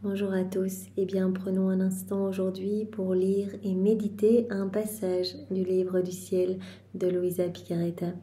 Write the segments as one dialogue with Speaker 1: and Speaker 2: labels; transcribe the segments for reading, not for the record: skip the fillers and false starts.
Speaker 1: Bonjour à tous, eh bien prenons un instant aujourd'hui pour lire et méditer un passage du livre du ciel de Luisa Picaretta.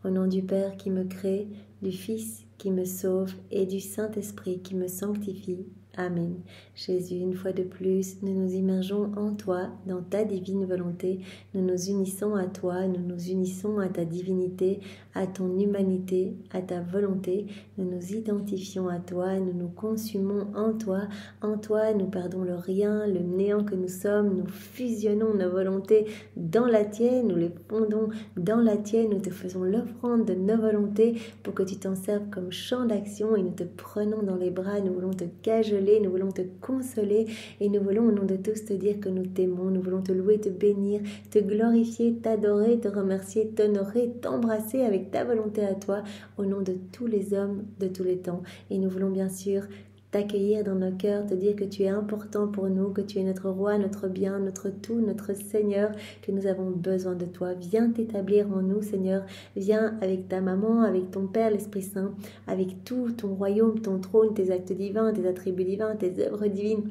Speaker 1: Au nom du Père qui me crée, du Fils qui me sauve et du Saint-Esprit qui me sanctifie. Amen. Jésus, une fois de plus, nous nous immergeons en toi, dans ta divine volonté. Nous nous unissons à toi, nous nous unissons à ta divinité, à ton humanité, à ta volonté. Nous nous identifions à toi, nous nous consumons en toi. En toi, nous perdons le rien, le néant que nous sommes. Nous fusionnons nos volontés dans la tienne, nous les fondons dans la tienne. Nous te faisons l'offrande de nos volontés pour que tu t'en serves comme champ d'action et nous te prenons dans les bras. Nous voulons te cajoler, nous voulons te consoler et nous voulons au nom de tous te dire que nous t'aimons. Nous voulons te louer, te bénir, te glorifier, t'adorer, te remercier, t'honorer, t'embrasser avec ta volonté à toi au nom de tous les hommes de tous les temps. Et nous voulons bien sûr t'accueillir dans nos cœurs, te dire que tu es important pour nous, que tu es notre roi, notre bien, notre tout, notre Seigneur, que nous avons besoin de toi. Viens t'établir en nous, Seigneur. Viens avec ta maman, avec ton Père, l'Esprit Saint, avec tout ton royaume, ton trône, tes actes divins, tes attributs divins, tes œuvres divines.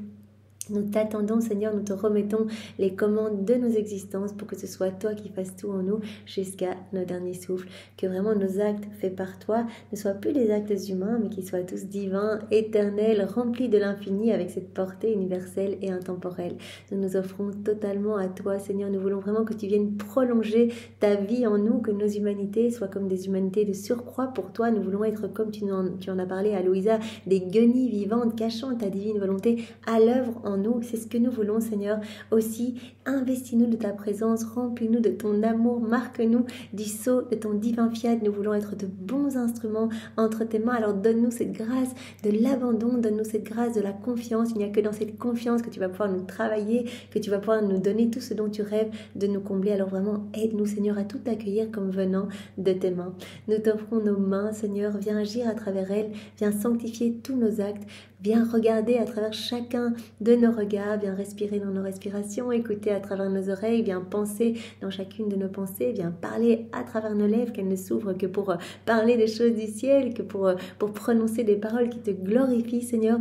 Speaker 1: Nous t'attendons, Seigneur, nous te remettons les commandes de nos existences pour que ce soit toi qui fasses tout en nous jusqu'à nos derniers souffles. Que vraiment nos actes faits par toi ne soient plus des actes humains, mais qu'ils soient tous divins, éternels, remplis de l'infini avec cette portée universelle et intemporelle. Nous nous offrons totalement à toi, Seigneur. Nous voulons vraiment que tu viennes prolonger ta vie en nous, que nos humanités soient comme des humanités de surcroît pour toi. Nous voulons être, comme tu en as parlé à Louisa, des guenilles vivantes cachant ta divine volonté à l'œuvre en nous. C'est ce que nous voulons, Seigneur. Aussi, investis-nous de ta présence, remplis-nous de ton amour, marque-nous du sceau de ton divin fiat. Nous voulons être de bons instruments entre tes mains. Alors donne-nous cette grâce de l'abandon, donne-nous cette grâce de la confiance. Il n'y a que dans cette confiance que tu vas pouvoir nous travailler, que tu vas pouvoir nous donner tout ce dont tu rêves de nous combler. Alors vraiment, aide-nous, Seigneur, à tout accueillir comme venant de tes mains. Nous t'offrons nos mains, Seigneur. Viens agir à travers elles, viens sanctifier tous nos actes. Viens regarder à travers chacun de nos regards, viens respirer dans nos respirations, écouter à travers nos oreilles, viens penser dans chacune de nos pensées, viens parler à travers nos lèvres, qu'elles ne s'ouvrent que pour parler des choses du ciel, que pour prononcer des paroles qui te glorifient, Seigneur.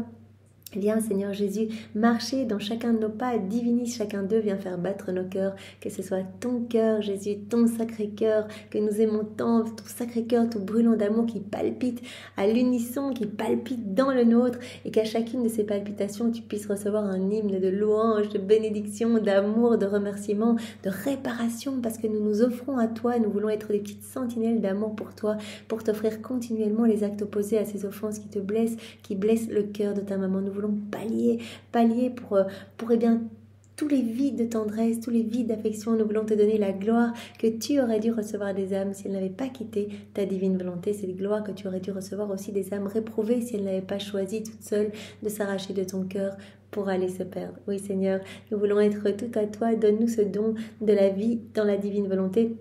Speaker 1: Viens, Seigneur Jésus, marcher dans chacun de nos pas, divinise chacun d'eux, viens faire battre nos cœurs, que ce soit ton cœur, Jésus, ton sacré cœur, que nous aimons tant, ton sacré cœur tout brûlant d'amour qui palpite à l'unisson, qui palpite dans le nôtre, et qu'à chacune de ces palpitations, tu puisses recevoir un hymne de louange, de bénédiction, d'amour, de remerciement, de réparation, parce que nous nous offrons à toi, nous voulons être des petites sentinelles d'amour pour toi, pour t'offrir continuellement les actes opposés à ces offenses qui te blessent, qui blessent le cœur de ta maman. Nous voulons pallier pour eh bien, tous les vides de tendresse, tous les vides d'affection. Nous voulons te donner la gloire que tu aurais dû recevoir des âmes si elles n'avaient pas quitté ta divine volonté. Cette gloire que tu aurais dû recevoir aussi des âmes réprouvées si elles n'avaient pas choisi toutes seules de s'arracher de ton cœur pour aller se perdre. Oui, Seigneur, nous voulons être tout à toi. Donne-nous ce don de la vie dans la divine volonté.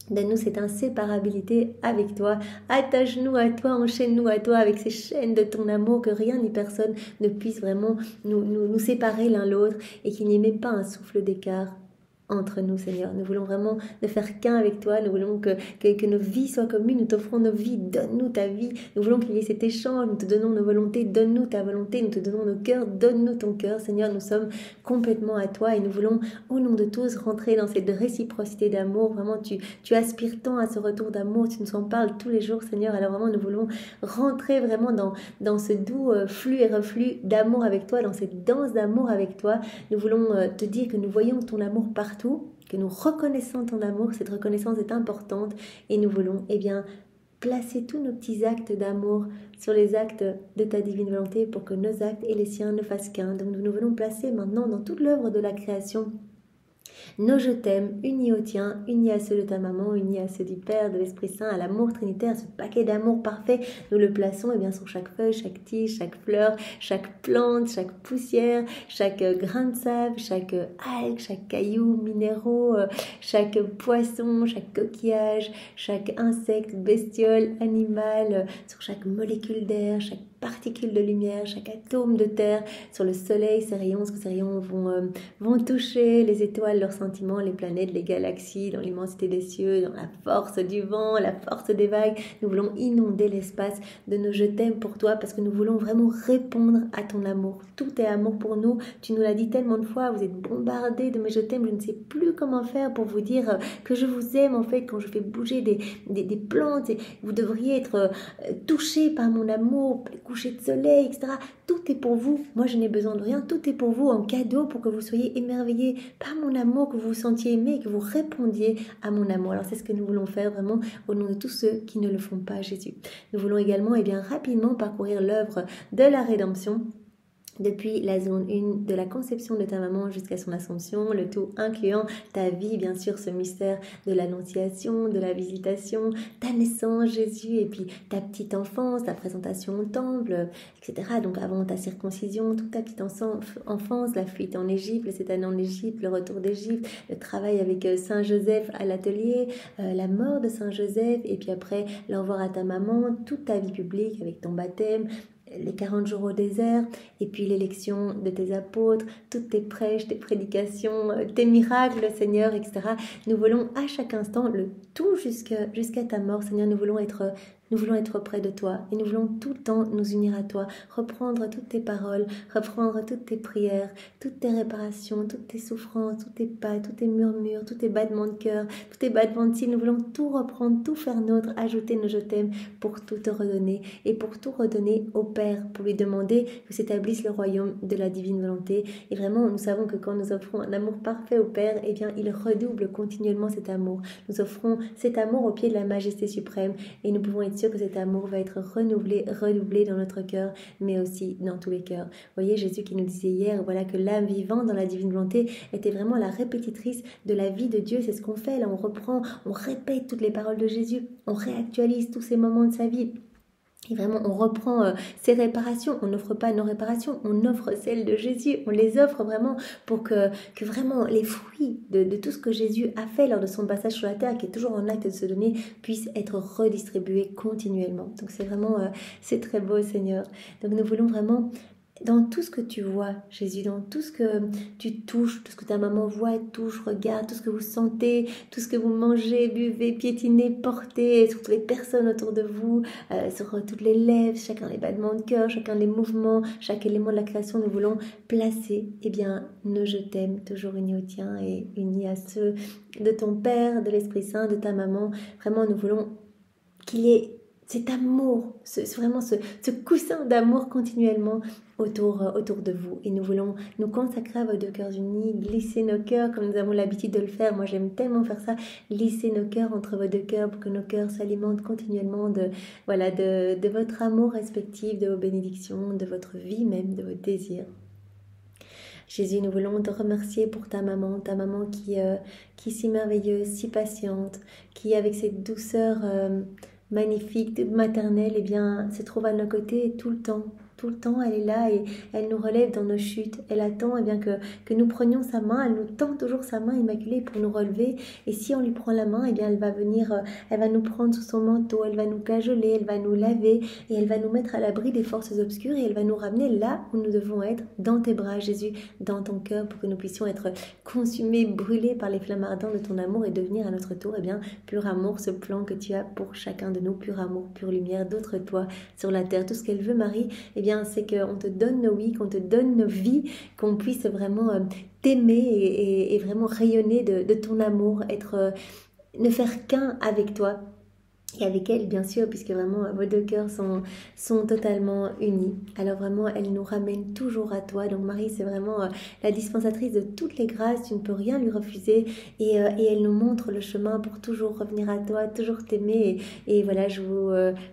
Speaker 1: Donne-nous cette inséparabilité avec toi, attache-nous à toi, enchaîne-nous à toi avec ces chaînes de ton amour, que rien ni personne ne puisse vraiment nous séparer l'un l'autre et qu'il n'y ait même pas un souffle d'écart entre nous, Seigneur. Nous voulons vraiment ne faire qu'un avec toi. Nous voulons que nos vies soient communes. Nous t'offrons nos vies. Donne-nous ta vie. Nous voulons qu'il y ait cet échange. Nous te donnons nos volontés. Donne-nous ta volonté. Nous te donnons nos cœurs. Donne-nous ton cœur. Seigneur, nous sommes complètement à toi et nous voulons, au nom de tous, rentrer dans cette réciprocité d'amour. Vraiment, tu aspires tant à ce retour d'amour. Tu nous en parles tous les jours, Seigneur. Alors vraiment, nous voulons rentrer vraiment dans ce doux flux et reflux d'amour avec toi, dans cette danse d'amour avec toi. Nous voulons te dire que nous voyons ton amour partout, que nous reconnaissons ton amour. Cette reconnaissance est importante et nous voulons placer tous nos petits actes d'amour sur les actes de ta divine volonté pour que nos actes et les siens ne fassent qu'un. Donc nous voulons placer maintenant dans toute l'œuvre de la création nos je t'aime, unis au tien, unis à ceux de ta maman, unis à ceux du Père, de l'Esprit Saint, à l'amour trinitaire, ce paquet d'amour parfait, nous le plaçons bien sur chaque feuille, chaque tige, chaque fleur, chaque plante, chaque poussière, chaque grain de sable, chaque algue, chaque caillou minéraux, chaque poisson, chaque coquillage, chaque insecte, bestiole, animal, sur chaque molécule d'air, chaque particule de lumière, chaque atome de terre sur le soleil, ces rayons, parce que ces rayons vont toucher les étoiles, leurs sentiments, les planètes, les galaxies, dans l'immensité des cieux, dans la force du vent, la force des vagues. Nous voulons inonder l'espace de nos je t'aime pour toi, parce que nous voulons vraiment répondre à ton amour. Tout est amour pour nous. Tu nous l'as dit tellement de fois, vous êtes bombardés de mes je t'aime, je ne sais plus comment faire pour vous dire que je vous aime en fait quand je fais bouger des plantes. Et vous devriez être touchés par mon amour, les couchers de soleil, etc. Tout est pour vous. Moi, je n'ai besoin de rien. Tout est pour vous en cadeau pour que vous soyez émerveillés par mon amour, que vous vous sentiez aimé, que vous répondiez à mon amour. Alors, c'est ce que nous voulons faire vraiment au nom de tous ceux qui ne le font pas, Jésus. Nous voulons également, rapidement parcourir l'œuvre de la rédemption. Depuis la zone 1 de la conception de ta maman jusqu'à son assomption, le tout incluant ta vie, bien sûr, ce mystère de l'annonciation, de la visitation, ta naissance, Jésus, et puis ta petite enfance, ta présentation au temple, etc. Donc avant ta circoncision, toute ta petite enfance, la fuite en Égypte, le 7 années en Égypte, le retour d'Égypte, le travail avec Saint Joseph à l'atelier, la mort de Saint Joseph, et puis après l'envoi à ta maman, toute ta vie publique avec ton baptême, les 40 jours au désert, et puis l'élection de tes apôtres, toutes tes prêches, tes prédications, tes miracles, Seigneur, etc. Nous voulons à chaque instant, le tout jusqu'à ta mort, Seigneur, nous voulons être près de toi et nous voulons tout le temps nous unir à toi, reprendre toutes tes paroles, reprendre toutes tes prières, toutes tes réparations, toutes tes souffrances, tous tes pas, tous tes murmures, tous tes battements de cœur, tous tes battements de cils. Nous voulons tout reprendre, tout faire nôtre, ajouter nos je t'aime pour tout te redonner et pour tout redonner au Père, pour lui demander que s'établisse le royaume de la divine volonté. Et vraiment, nous savons que quand nous offrons un amour parfait au Père, eh bien, il redouble continuellement cet amour. Nous offrons cet amour au pied de la majesté suprême et nous pouvons être sûrs que cet amour va être redoublé dans notre cœur, mais aussi dans tous les cœurs. Vous voyez, Jésus qui nous disait hier, voilà, que l'âme vivante dans la divine volonté était vraiment la répétitrice de la vie de Dieu. C'est ce qu'on fait, là, on reprend, on répète toutes les paroles de Jésus, on réactualise tous ces moments de sa vie. Et vraiment, on reprend ces réparations, on n'offre pas nos réparations, on offre celles de Jésus, on les offre vraiment pour que vraiment les fruits de tout ce que Jésus a fait lors de son passage sur la terre, qui est toujours en acte de se donner, puissent être redistribués continuellement. Donc c'est vraiment, c'est très beau, Seigneur. Donc nous voulons vraiment, dans tout ce que tu vois, Jésus, dans tout ce que tu touches, tout ce que ta maman voit, touche, regarde, tout ce que vous sentez, tout ce que vous mangez, buvez, piétinez, portez, sur toutes les personnes autour de vous, sur toutes les lèvres, chacun les battements de cœur, chacun les mouvements, chaque élément de la création, nous voulons placer, nos je t'aime, toujours unis au tien et unis à ceux de ton Père, de l'Esprit Saint, de ta maman. Vraiment, nous voulons qu'il y ait cet amour, vraiment ce coussin d'amour continuellement autour de vous. Et nous voulons nous consacrer à vos deux cœurs unis, glisser nos cœurs comme nous avons l'habitude de le faire. Moi, j'aime tellement faire ça, glisser nos cœurs entre vos deux cœurs pour que nos cœurs s'alimentent continuellement de votre amour respectif, de vos bénédictions, de votre vie même, de vos désirs. Jésus, nous voulons te remercier pour ta maman qui est si merveilleuse, si patiente, qui avec cette douceur magnifique, maternelle, se trouve à nos côtés tout le temps. Tout le temps, elle est là et elle nous relève dans nos chutes. Elle attend que nous prenions sa main. Elle nous tend toujours sa main immaculée pour nous relever. Et si on lui prend la main, elle va venir, elle va nous prendre sous son manteau, elle va nous cajoler, elle va nous laver et elle va nous mettre à l'abri des forces obscures et elle va nous ramener là où nous devons être, dans tes bras, Jésus, dans ton cœur, pour que nous puissions être consumés, brûlés par les flammes ardentes de ton amour et devenir à notre tour, pur amour, ce plan que tu as pour chacun de nous, pur amour, pure lumière, d'autres toi sur la terre. Tout ce qu'elle veut, Marie, c'est qu'on te donne nos oui, qu'on te donne nos vies, qu'on puisse vraiment t'aimer et vraiment rayonner de ton amour, ne faire qu'un avec toi. Et avec elle, bien sûr, puisque vraiment vos deux cœurs sont totalement unis. Alors vraiment, elle nous ramène toujours à toi. Donc Marie, c'est vraiment la dispensatrice de toutes les grâces. Tu ne peux rien lui refuser. Et elle nous montre le chemin pour toujours revenir à toi, toujours t'aimer. Et voilà, je vous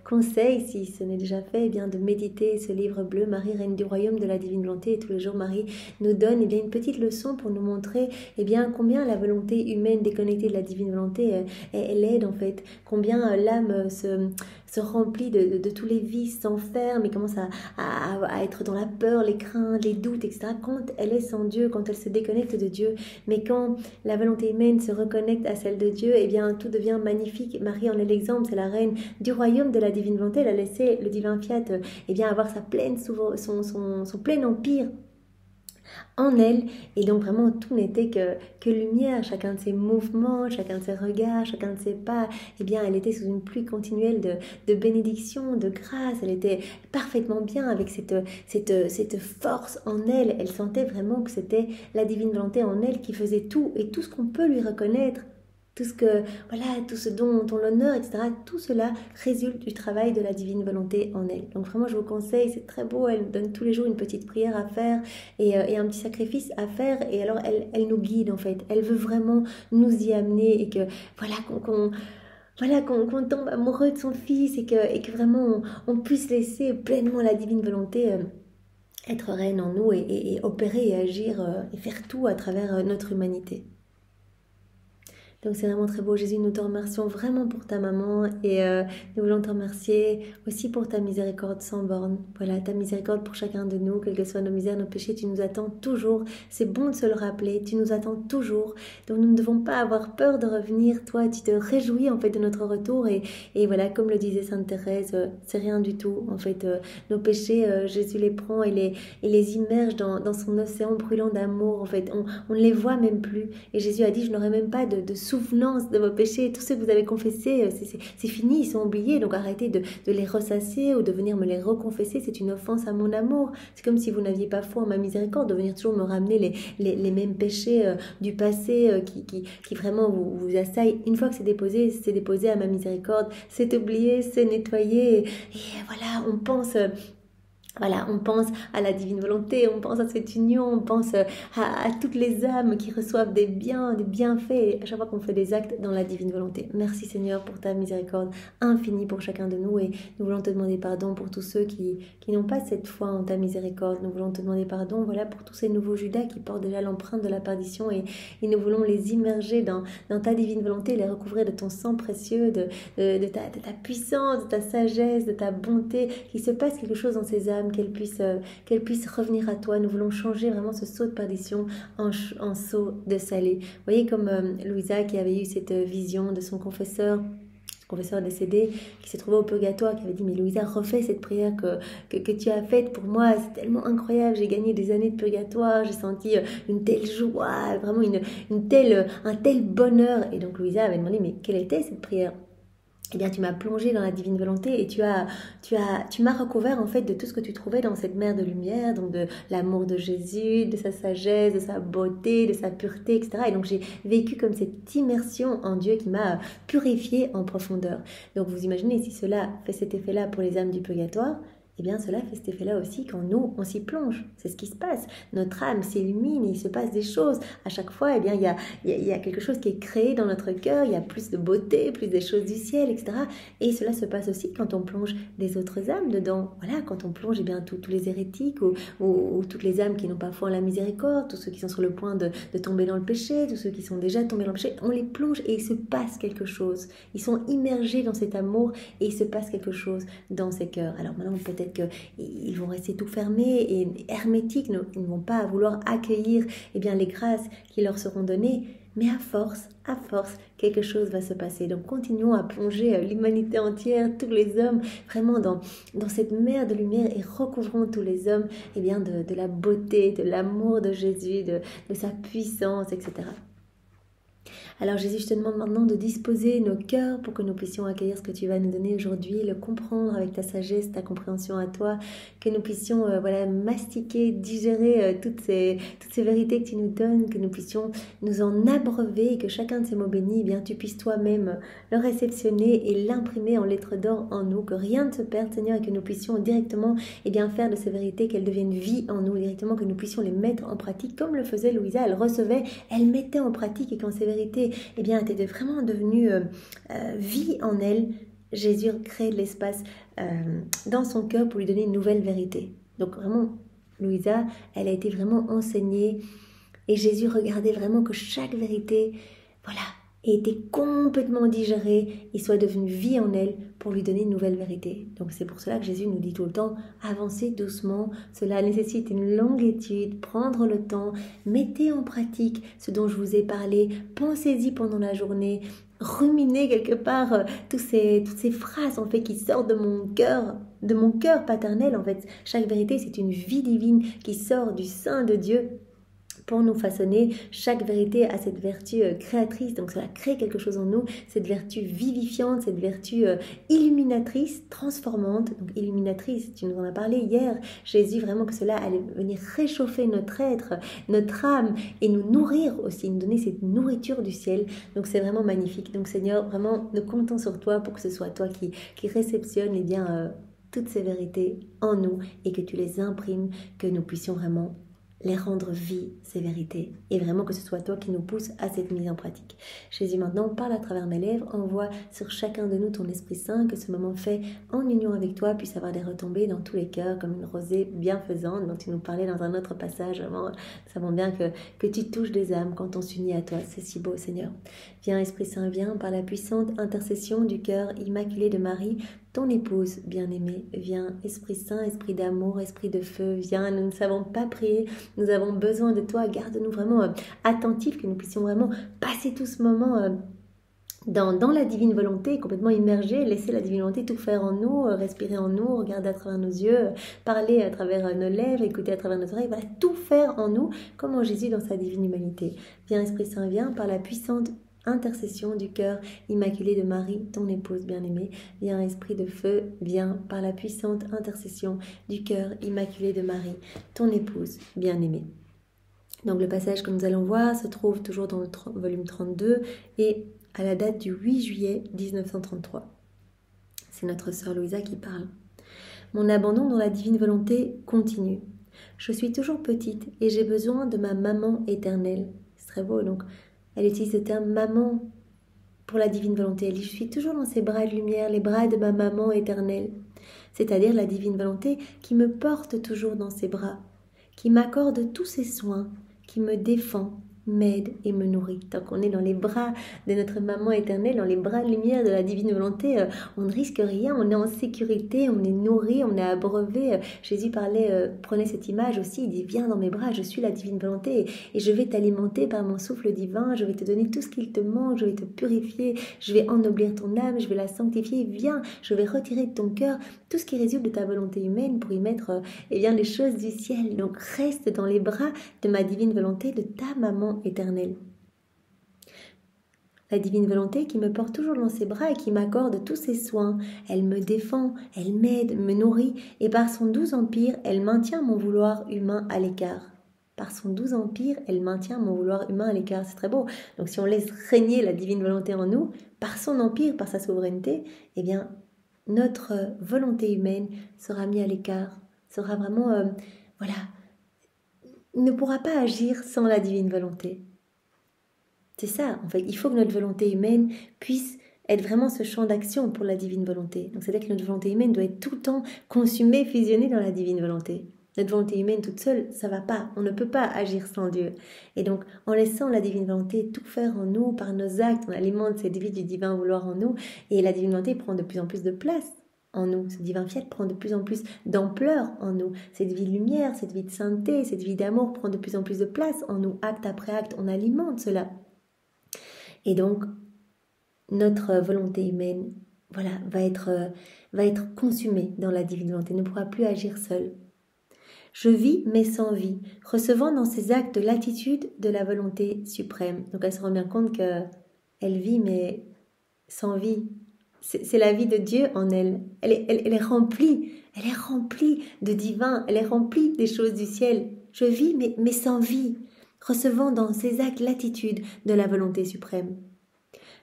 Speaker 1: conseille, si ce n'est déjà fait, de méditer ce livre bleu, Marie, Reine du Royaume de la Divine Volonté. Et tous les jours, Marie nous donne une petite leçon pour nous montrer combien la volonté humaine déconnectée de la Divine Volonté, elle aide en fait. Combien l'âme se remplit de tous les vices, s'enferme et commence à être dans la peur, les craintes, les doutes, etc. Quand elle est sans Dieu, quand elle se déconnecte de Dieu, mais quand la volonté humaine se reconnecte à celle de Dieu, eh bien tout devient magnifique. Marie en est l'exemple, c'est la reine du royaume de la divine volonté. Elle a laissé le divin fiat eh bien avoir sa pleine son plein empire en elle, et donc vraiment tout n'était que lumière. Chacun de ses mouvements, chacun de ses regards, chacun de ses pas, eh bien elle était sous une pluie continuelle de bénédiction, de grâce. Elle était parfaitement bien avec cette force en elle. Elle sentait vraiment que c'était la divine volonté en elle qui faisait tout, et tout ce qu'on peut lui reconnaître, tout ce dont on l'honneur, etc. Tout cela résulte du travail de la divine volonté en elle. Donc vraiment, je vous conseille, c'est très beau. Elle nous donne tous les jours une petite prière à faire et un petit sacrifice à faire. Et alors, elle nous guide en fait. Elle veut vraiment nous y amener et que voilà qu'on tombe amoureux de son fils et que vraiment on puisse laisser pleinement la divine volonté être reine en nous et opérer et agir et faire tout à travers notre humanité. Donc c'est vraiment très beau. Jésus, nous te remercions vraiment pour ta maman et nous voulons te remercier aussi pour ta miséricorde sans borne. Voilà, ta miséricorde pour chacun de nous, quelles que soient nos misères, nos péchés, tu nous attends toujours. C'est bon de se le rappeler, tu nous attends toujours. Donc nous ne devons pas avoir peur de revenir. Toi, tu te réjouis en fait de notre retour et voilà, comme le disait Sainte Thérèse, c'est rien du tout. En fait, nos péchés, Jésus les prend et les immerge dans son océan brûlant d'amour. En fait, on ne les voit même plus. Et Jésus a dit, je n'aurai même pas de souvenance de vos péchés, tous ceux que vous avez confessés, c'est fini, ils sont oubliés, donc arrêtez de les ressasser ou de venir me les reconfesser, c'est une offense à mon amour. C'est comme si vous n'aviez pas foi en ma miséricorde, de venir toujours me ramener les mêmes péchés du passé qui vraiment vous assaillent. Une fois que c'est déposé à ma miséricorde, c'est oublié, c'est nettoyé, et voilà, on pense à la divine volonté, on pense à cette union, on pense à toutes les âmes qui reçoivent des bienfaits à chaque fois qu'on fait des actes dans la divine volonté. Merci Seigneur pour ta miséricorde infinie pour chacun de nous et nous voulons te demander pardon pour tous ceux qui n'ont pas cette foi en ta miséricorde. Nous voulons te demander pardon pour tous ces nouveaux Judas qui portent déjà l'empreinte de la perdition et nous voulons les immerger dans ta divine volonté, les recouvrir de ton sang précieux, de ta puissance, de ta sagesse, de ta bonté, qu'il se passe quelque chose dans ces âmes, qu'elle puisse revenir à toi. Nous voulons changer vraiment ce seau de perdition en seau de salut. Vous voyez comme Louisa qui avait eu cette vision de son confesseur décédé, qui s'est trouvé au purgatoire, qui avait dit, mais Louisa, refais cette prière que tu as faite pour moi, c'est tellement incroyable, j'ai gagné des années de purgatoire, j'ai senti une telle joie, vraiment un tel bonheur. Et donc Louisa avait demandé, mais quelle était cette prière ? Eh bien, tu m'as plongé dans la divine volonté et tu m'as recouvert en fait de tout ce que tu trouvais dans cette mer de lumière, donc de l'amour de Jésus, de sa sagesse, de sa beauté, de sa pureté, etc. Et donc, j'ai vécu comme cette immersion en Dieu qui m'a purifiée en profondeur. Donc, vous imaginez, si cela fait cet effet-là pour les âmes du purgatoire, eh bien cela fait cet effet-là aussi quand nous, on s'y plonge. C'est ce qui se passe. Notre âme s'illumine, il se passe des choses. À chaque fois, eh bien, il y a quelque chose qui est créé dans notre cœur, il y a plus de beauté, plus des choses du ciel, etc. Et cela se passe aussi quand on plonge des autres âmes dedans. Voilà, quand on plonge eh bien, tous les hérétiques ou toutes les âmes qui n'ont pas foi en la miséricorde, tous ceux qui sont sur le point de tomber dans le péché, tous ceux qui sont déjà tombés dans le péché, on les plonge et il se passe quelque chose. Ils sont immergés dans cet amour et il se passe quelque chose dans ces cœurs. Alors maintenant, peut-être qu'ils vont rester tout fermés et hermétiques, ils ne vont pas vouloir accueillir eh bien, les grâces qui leur seront données, mais à force, quelque chose va se passer. Donc continuons à plonger l'humanité entière, tous les hommes, vraiment dans cette mer de lumière et recouvrons tous les hommes eh bien, de la beauté, de l'amour de Jésus, de sa puissance, etc. Alors Jésus, je te demande maintenant de disposer nos cœurs pour que nous puissions accueillir ce que tu vas nous donner aujourd'hui, le comprendre avec ta sagesse, ta compréhension à toi, que nous puissions mastiquer, digérer toutes ces vérités que tu nous donnes, que nous puissions nous en abreuver et que chacun de ces mots bénis, eh bien, tu puisses toi-même le réceptionner et l'imprimer en lettres d'or en nous, que rien ne se perde, Seigneur, et que nous puissions directement eh bien, faire de ces vérités qu'elles deviennent vie en nous, directement que nous puissions les mettre en pratique comme le faisait Louisa. Elle recevait, elle mettait en pratique et quand ces vérités eh bien, étaient vraiment devenues vie en elle, Jésus crée de l'espace dans son cœur pour lui donner une nouvelle vérité. Donc vraiment, Louisa, elle a été vraiment enseignée et Jésus regardait vraiment que chaque vérité, voilà, ait été complètement digérée et soit devenue vie en elle pour lui donner une nouvelle vérité. Donc c'est pour cela que Jésus nous dit tout le temps, avancez doucement, cela nécessite une longue étude, prendre le temps, mettez en pratique ce dont je vous ai parlé, pensez-y pendant la journée, ruminez quelque part toutes ces phrases en fait qui sortent de mon cœur paternel en fait. Chaque vérité c'est une vie divine qui sort du sein de Dieu pour nous façonner. Chaque vérité a cette vertu créatrice, donc cela crée quelque chose en nous, cette vertu vivifiante, cette vertu illuminatrice, transformante. Donc illuminatrice, tu nous en as parlé hier, Jésus, vraiment que cela allait venir réchauffer notre être, notre âme, et nous nourrir aussi, nous donner cette nourriture du ciel. Donc c'est vraiment magnifique. Donc Seigneur, vraiment, nous comptons sur toi pour que ce soit toi qui réceptionne toutes ces vérités en nous et que tu les imprimes, que nous puissions vraiment les rendre vie, ces vérités, et vraiment que ce soit toi qui nous pousse à cette mise en pratique. Jésus, maintenant, parle à travers mes lèvres, envoie sur chacun de nous ton Esprit Saint, que ce moment fait en union avec toi puisse avoir des retombées dans tous les cœurs, comme une rosée bienfaisante dont tu nous parlais dans un autre passage. Vraiment, nous savons bien que tu touches des âmes quand on s'unit à toi. C'est si beau, Seigneur. Viens, Esprit Saint, viens, par la puissante intercession du cœur immaculé de Marie, ton épouse bien-aimée. Viens, Esprit Saint, Esprit d'amour, Esprit de feu, viens, nous ne savons pas prier, nous avons besoin de toi, garde-nous vraiment attentifs, que nous puissions vraiment passer tout ce moment dans la divine volonté, complètement immergés, laisser la divine volonté tout faire en nous, respirer en nous, regarder à travers nos yeux, parler à travers nos lèvres, écouter à travers nos oreilles, voilà, tout faire en nous, comme en Jésus dans sa divine humanité. Viens, Esprit Saint, viens, par la puissante intercession du cœur immaculé de Marie, ton épouse bien-aimée. Viens, Esprit de feu, viens par la puissante intercession du cœur immaculé de Marie, ton épouse bien-aimée. Donc le passage que nous allons voir se trouve toujours dans le volume 32 et à la date du 8 juillet 1933. C'est notre sœur Louisa qui parle. Mon abandon dans la divine volonté continue. Je suis toujours petite et j'ai besoin de ma maman éternelle. C'est très beau, donc elle utilise le terme maman pour la divine volonté. Elle dit, je suis toujours dans ses bras de lumière, les bras de ma maman éternelle. C'est-à-dire la divine volonté qui me porte toujours dans ses bras, qui m'accorde tous ses soins, qui me défend, m'aide et me nourrit. Tant qu'on est dans les bras de notre maman éternelle, dans les bras de lumière de la divine volonté, on ne risque rien, on est en sécurité, on est nourri, on est abreuvé. Jésus prenait cette image aussi, il dit, viens dans mes bras, je suis la divine volonté et je vais t'alimenter par mon souffle divin, je vais te donner tout ce qu'il te manque, je vais te purifier, je vais ennoblir ton âme, je vais la sanctifier, viens, je vais retirer de ton cœur tout ce qui résulte de ta volonté humaine pour y mettre les choses du ciel. Donc reste dans les bras de ma divine volonté, de ta maman éternelle. La divine volonté qui me porte toujours dans ses bras et qui m'accorde tous ses soins. Elle me défend, elle m'aide, me nourrit et par son doux empire, elle maintient mon vouloir humain à l'écart. Par son doux empire, elle maintient mon vouloir humain à l'écart. C'est très beau. Donc si on laisse régner la divine volonté en nous, par son empire, par sa souveraineté, eh bien notre volonté humaine sera mise à l'écart, sera vraiment, ne pourra pas agir sans la divine volonté. C'est ça, en fait, il faut que notre volonté humaine puisse être vraiment ce champ d'action pour la divine volonté. Donc c'est-à-dire que notre volonté humaine doit être tout le temps consumée, fusionnée dans la divine volonté. Notre volonté humaine toute seule, ça va pas, on ne peut pas agir sans Dieu. Et donc, en laissant la divine volonté tout faire en nous, par nos actes, on alimente cette vie du divin vouloir en nous, et la divine volonté prend de plus en plus de place en nous. Ce divin fiat prend de plus en plus d'ampleur en nous. Cette vie de lumière, cette vie de sainteté, cette vie d'amour prend de plus en plus de place en nous. Acte après acte, on alimente cela. Et donc, notre volonté humaine, va être consumée dans la divine volonté, ne pourra plus agir seule. Je vis, mais sans vie, recevant dans ses actes l'attitude de la volonté suprême. Donc, elle se rend bien compte qu'elle vit, mais sans vie. C'est la vie de Dieu en elle. Elle est remplie de divin, elle est remplie des choses du ciel. Je vis, mais sans vie, recevant dans ses actes l'attitude de la volonté suprême.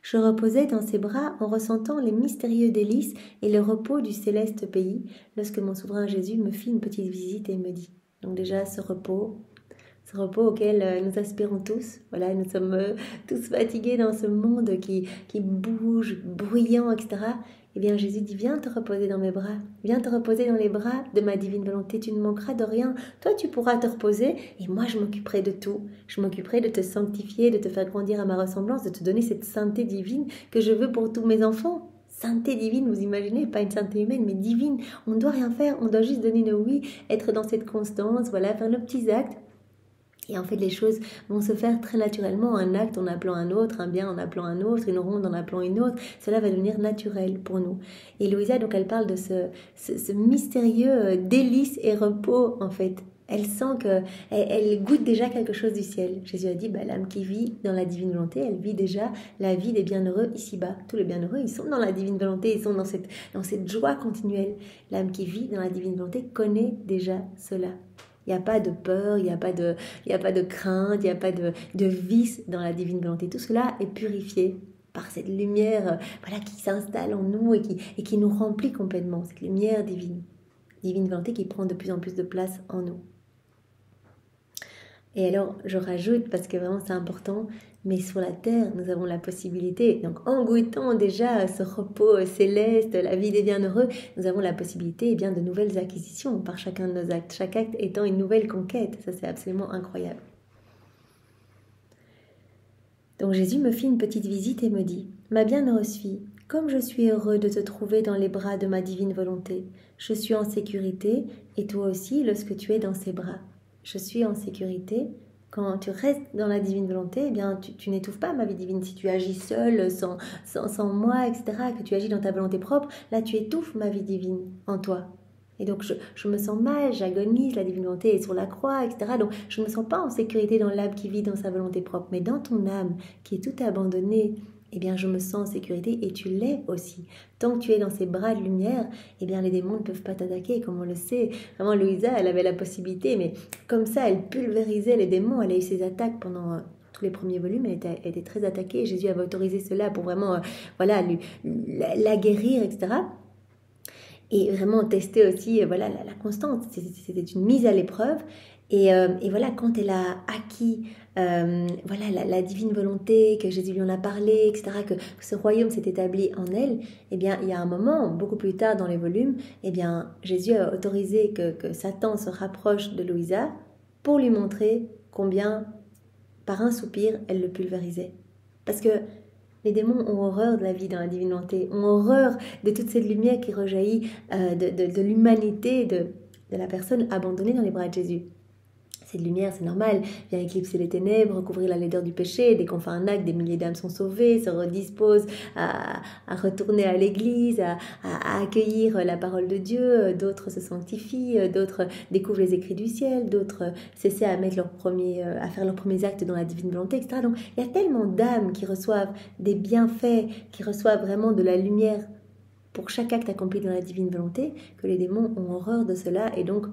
Speaker 1: Je reposais dans ses bras en ressentant les mystérieux délices et le repos du céleste pays lorsque mon souverain Jésus me fit une petite visite et me dit. Donc déjà ce repos auquel nous aspirons tous. Voilà, nous sommes tous fatigués dans ce monde qui bouge, bruyant, etc. Eh bien, Jésus dit, viens te reposer dans mes bras, viens te reposer dans les bras de ma divine volonté, tu ne manqueras de rien. Toi, tu pourras te reposer et moi, je m'occuperai de tout. Je m'occuperai de te sanctifier, de te faire grandir à ma ressemblance, de te donner cette sainteté divine que je veux pour tous mes enfants. Sainteté divine, vous imaginez, pas une sainteté humaine, mais divine. On ne doit rien faire, on doit juste donner nos oui, être dans cette constance, voilà, faire nos petits actes. Et en fait, les choses vont se faire très naturellement. Un acte en appelant un autre, un bien en appelant un autre, une ronde en appelant une autre. Cela va devenir naturel pour nous. Et Louisa, donc, elle parle de ce mystérieux délice et repos, en fait. Elle sent elle goûte déjà quelque chose du ciel. Jésus a dit, l'âme qui vit dans la divine volonté, elle vit déjà la vie des bienheureux ici-bas. Tous les bienheureux, ils sont dans la divine volonté, ils sont dans cette joie continuelle. L'âme qui vit dans la divine volonté connaît déjà cela. Il n'y a pas de peur, il n'y a pas de crainte, il n'y a pas de vice dans la divine volonté. Tout cela est purifié par cette lumière qui s'installe en nous et qui nous remplit complètement. Cette lumière divine. Divine volonté qui prend de plus en plus de place en nous. Et alors, je rajoute, parce que vraiment c'est important, mais sur la terre, nous avons la possibilité, donc en goûtant déjà ce repos céleste, la vie des bienheureux, nous avons la possibilité de nouvelles acquisitions par chacun de nos actes, chaque acte étant une nouvelle conquête. Ça, c'est absolument incroyable. Donc Jésus me fit une petite visite et me dit, « Ma bienheureuse fille, comme je suis heureux de te trouver dans les bras de ma divine volonté, je suis en sécurité et toi aussi lorsque tu es dans ses bras. Je suis en sécurité. Quand tu restes dans la divine volonté, tu n'étouffes pas ma vie divine. Si tu agis seul, sans moi, etc., que tu agis dans ta volonté propre, là tu étouffes ma vie divine en toi. Et donc je me sens mal, j'agonise, la divine volonté est sur la croix, etc. Donc je ne me sens pas en sécurité dans l'âme qui vit dans sa volonté propre. Mais dans ton âme qui est tout abandonnée, je me sens en sécurité et tu l'es aussi. Tant que tu es dans ces bras de lumière, les démons ne peuvent pas t'attaquer, comme on le sait. Vraiment, Louisa, elle avait la possibilité, mais comme ça, elle pulvérisait les démons. Elle a eu ses attaques pendant tous les premiers volumes, elle était très attaquée. Jésus avait autorisé cela pour vraiment la guérir, etc. Et vraiment tester aussi la constance. C'était une mise à l'épreuve. Et quand elle a acquis la divine volonté, que Jésus lui en a parlé, etc., que ce royaume s'est établi en elle, il y a un moment, beaucoup plus tard dans les volumes, Jésus a autorisé que Satan se rapproche de Louisa pour lui montrer combien, par un soupir, elle le pulvérisait. Parce que les démons ont horreur de la vie dans la divine volonté, ont horreur de toute cette lumière qui rejaillit de l'humanité, de la personne abandonnée dans les bras de Jésus. Cette lumière, c'est normal, vient éclipser les ténèbres, recouvrir la laideur du péché. Dès qu'on fait un acte, des milliers d'âmes sont sauvées, se redisposent à retourner à l'église, à accueillir la parole de Dieu. D'autres se sanctifient, d'autres découvrent les écrits du ciel, d'autres cessent à faire leurs premiers actes dans la divine volonté, etc. Donc, il y a tellement d'âmes qui reçoivent des bienfaits, qui reçoivent vraiment de la lumière pour chaque acte accompli dans la divine volonté, que les démons ont horreur de cela et donc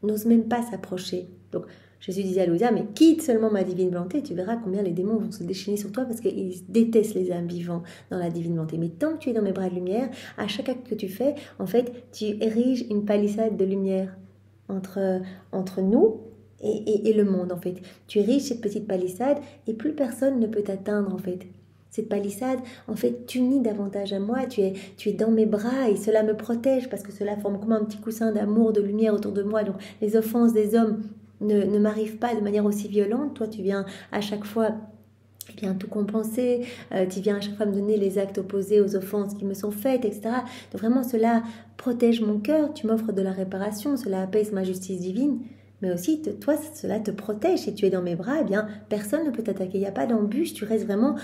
Speaker 1: n'osent même pas s'approcher. Donc, Jésus disait à Louisa, mais quitte seulement ma divine volonté, tu verras combien les démons vont se déchaîner sur toi parce qu'ils détestent les âmes vivants dans la divine volonté. Mais tant que tu es dans mes bras de lumière, à chaque acte que tu fais, en fait, tu ériges une palissade de lumière entre nous et le monde, en fait. Tu ériges cette petite palissade et plus personne ne peut t'atteindre, en fait. Cette palissade, en fait, t'unit davantage à moi, tu es dans mes bras et cela me protège parce que cela forme comme un petit coussin d'amour, de lumière autour de moi. Donc, les offenses des hommes ne m'arrivent pas de manière aussi violente. Toi, tu viens à chaque fois tout compenser, tu viens à chaque fois me donner les actes opposés aux offenses qui me sont faites, etc. Donc, vraiment, cela protège mon cœur, tu m'offres de la réparation, cela apaise ma justice divine. Mais aussi, toi, cela te protège. Si tu es dans mes bras, personne ne peut t'attaquer. Il n'y a pas d'embûche, tu restes vraiment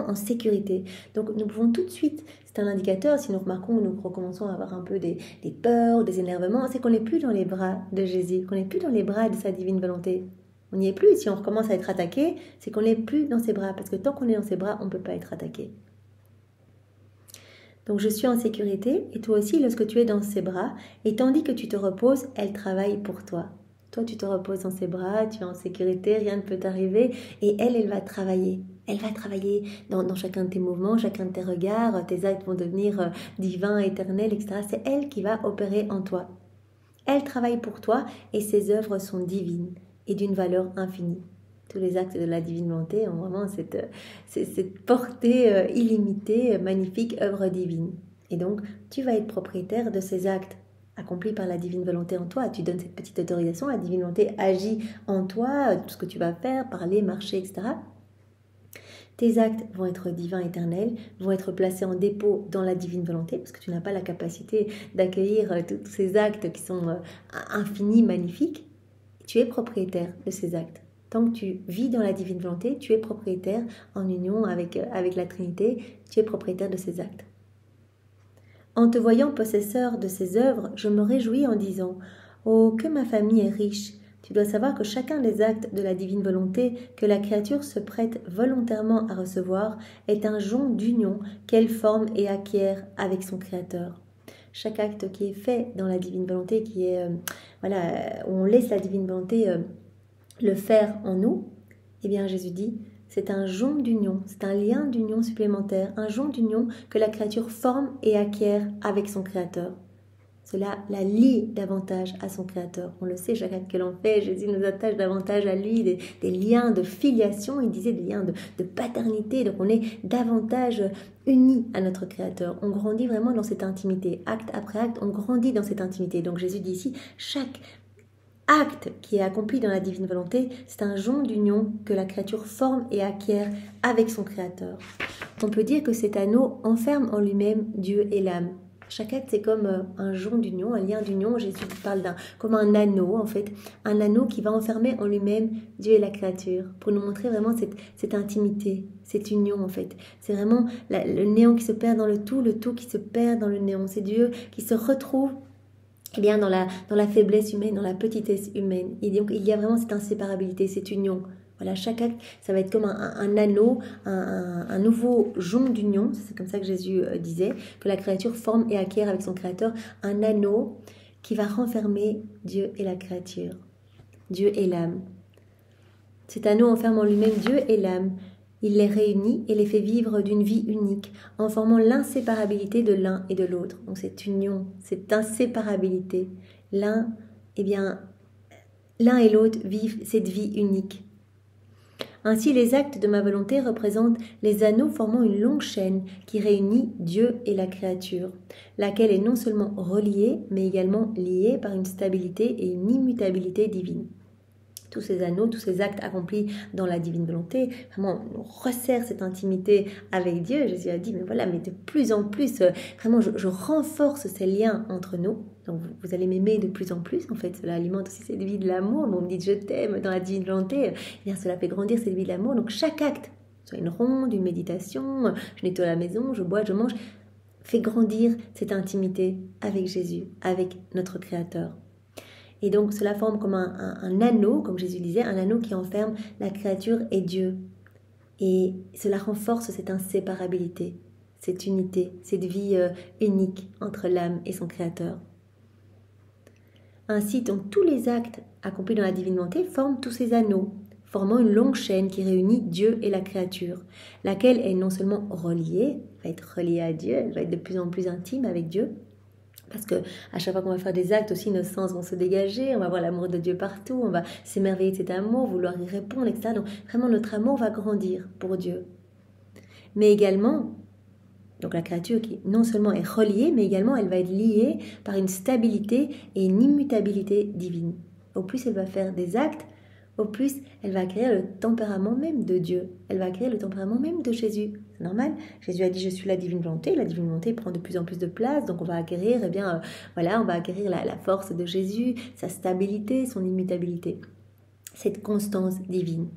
Speaker 1: en sécurité. Donc, nous pouvons tout de suite, c'est un indicateur, si nous remarquons, nous recommençons à avoir un peu des peurs, des énervements, c'est qu'on n'est plus dans les bras de Jésus, qu'on n'est plus dans les bras de sa divine volonté. On n'y est plus. Si on recommence à être attaqué, c'est qu'on n'est plus dans ses bras. Parce que tant qu'on est dans ses bras, on ne peut pas être attaqué. Donc, je suis en sécurité, et toi aussi, lorsque tu es dans ses bras, et tandis que tu te reposes, elle travaille pour toi. Toi, tu te reposes dans ses bras, tu es en sécurité, rien ne peut t'arriver. Et elle va travailler. Elle va travailler dans chacun de tes mouvements, chacun de tes regards. Tes actes vont devenir divins, éternels, etc. C'est elle qui va opérer en toi. Elle travaille pour toi et ses œuvres sont divines et d'une valeur infinie. Tous les actes de la divine volonté ont vraiment cette portée illimitée, magnifique œuvre divine. Et donc, tu vas être propriétaire de ces actes accomplis par la divine volonté en toi. Tu donnes cette petite autorisation, la divine volonté agit en toi, tout ce que tu vas faire, parler, marcher, etc. Tes actes vont être divins, éternels, vont être placés en dépôt dans la divine volonté, parce que tu n'as pas la capacité d'accueillir tous ces actes qui sont infinis, magnifiques. Tu es propriétaire de ces actes. Tant que tu vis dans la divine volonté, tu es propriétaire en union avec la Trinité, tu es propriétaire de ces actes. En te voyant possesseur de ces œuvres, je me réjouis en disant « Oh, que ma famille est riche !» Tu dois savoir que chacun des actes de la divine volonté que la créature se prête volontairement à recevoir est un jonc d'union qu'elle forme et acquiert avec son Créateur. Chaque acte qui est fait dans la divine volonté, qui est où on laisse la divine volonté le faire en nous, eh bien Jésus dit, c'est un jonc d'union, c'est un lien d'union supplémentaire, un jonc d'union que la créature forme et acquiert avec son Créateur. Cela la lie davantage à son Créateur. On le sait, chaque acte que l'on fait, Jésus nous attache davantage à lui, des liens de filiation, il disait des liens de paternité, donc on est davantage unis à notre Créateur. On grandit vraiment dans cette intimité. Acte après acte, on grandit dans cette intimité. Donc Jésus dit ici, chaque acte qui est accompli dans la divine volonté, c'est un jonc d'union que la créature forme et acquiert avec son Créateur. On peut dire que cet anneau enferme en lui-même Dieu et l'âme. Chaque acte, c'est comme un jonc d'union, un lien d'union. Jésus parle comme un anneau, en fait. Un anneau qui va enfermer en lui-même Dieu et la créature, pour nous montrer vraiment cette intimité, cette union, en fait. C'est vraiment le néant qui se perd dans le tout qui se perd dans le néant. C'est Dieu qui se retrouve dans la faiblesse humaine, dans la petitesse humaine. Et donc, il y a vraiment cette inséparabilité, cette union. Voilà, chaque acte, ça va être comme un anneau, un nouveau jonc d'union, c'est comme ça que Jésus disait, que la créature forme et acquiert avec son Créateur, un anneau qui va renfermer Dieu et la créature, Dieu et l'âme. Cet anneau enferme en lui-même Dieu et l'âme. Il les réunit et les fait vivre d'une vie unique, en formant l'inséparabilité de l'un et de l'autre. Donc cette union, cette inséparabilité, l'un et l'autre vivent cette vie unique. Ainsi, les actes de ma volonté représentent les anneaux formant une longue chaîne qui réunit Dieu et la créature, laquelle est non seulement reliée, mais également liée par une stabilité et une immutabilité divine. Tous ces anneaux, tous ces actes accomplis dans la divine volonté, vraiment, on resserre cette intimité avec Dieu. Jésus a dit, mais de plus en plus, vraiment, je renforce ces liens entre nous. Donc, vous allez m'aimer de plus en plus. En fait, cela alimente aussi cette vie de l'amour. Bon, on me dit, je t'aime dans la divine volonté. Eh bien, cela fait grandir cette vie de l'amour. Donc, chaque acte, soit une ronde, une méditation, je nettoie la maison, je bois, je mange, fait grandir cette intimité avec Jésus, avec notre Créateur. Et donc, cela forme comme un anneau, comme Jésus disait, un anneau qui enferme la créature et Dieu. Et cela renforce cette inséparabilité, cette unité, cette vie unique entre l'âme et son Créateur. Ainsi, donc, tous les actes accomplis dans la divine volonté forment tous ces anneaux, formant une longue chaîne qui réunit Dieu et la créature, laquelle est non seulement reliée, va être reliée à Dieu, elle va être de plus en plus intime avec Dieu, parce que à chaque fois qu'on va faire des actes aussi, nos sens vont se dégager, on va voir l'amour de Dieu partout, on va s'émerveiller de cet amour, vouloir y répondre, etc. Donc vraiment notre amour va grandir pour Dieu. Mais également, donc la créature qui non seulement est reliée, mais également elle va être liée par une stabilité et une immutabilité divine. Au plus elle va faire des actes, au plus elle va acquérir le tempérament même de Dieu. Elle va acquérir le tempérament même de Jésus. C'est normal. Jésus a dit, je suis la divine volonté. La divine volonté prend de plus en plus de place. Donc on va acquérir, on va acquérir la force de Jésus, sa stabilité, son immutabilité. Cette constance divine.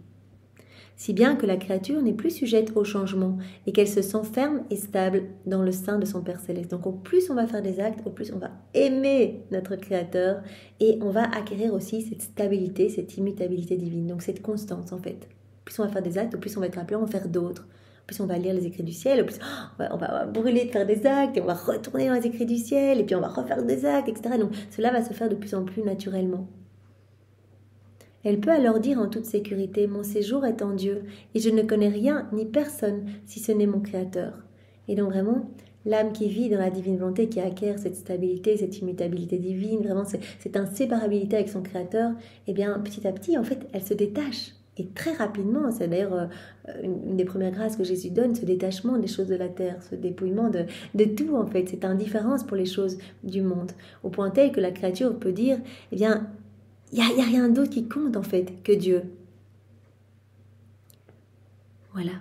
Speaker 1: Si bien que la créature n'est plus sujette au changement et qu'elle se sent ferme et stable dans le sein de son Père Céleste. Donc au plus on va faire des actes, au plus on va aimer notre Créateur et on va acquérir aussi cette stabilité, cette immutabilité divine, donc cette constance en fait. Plus on va faire des actes, au plus on va être appelé à en faire d'autres. Au plus on va lire les écrits du ciel, au plus on va brûler de faire des actes et on va retourner dans les écrits du ciel et puis on va refaire des actes, etc. Donc cela va se faire de plus en plus naturellement. Elle peut alors dire en toute sécurité, mon séjour est en Dieu, et je ne connais rien ni personne si ce n'est mon Créateur. Et donc vraiment, l'âme qui vit dans la divine volonté, qui acquiert cette stabilité, cette immutabilité divine, vraiment cette inséparabilité avec son Créateur, eh bien petit à petit, en fait, elle se détache. Et très rapidement, c'est d'ailleurs une des premières grâces que Jésus donne, ce détachement des choses de la terre, ce dépouillement de tout en fait, cette indifférence pour les choses du monde, au point tel que la créature peut dire, eh bien, il n'y a rien d'autre qui compte en fait que Dieu. Voilà.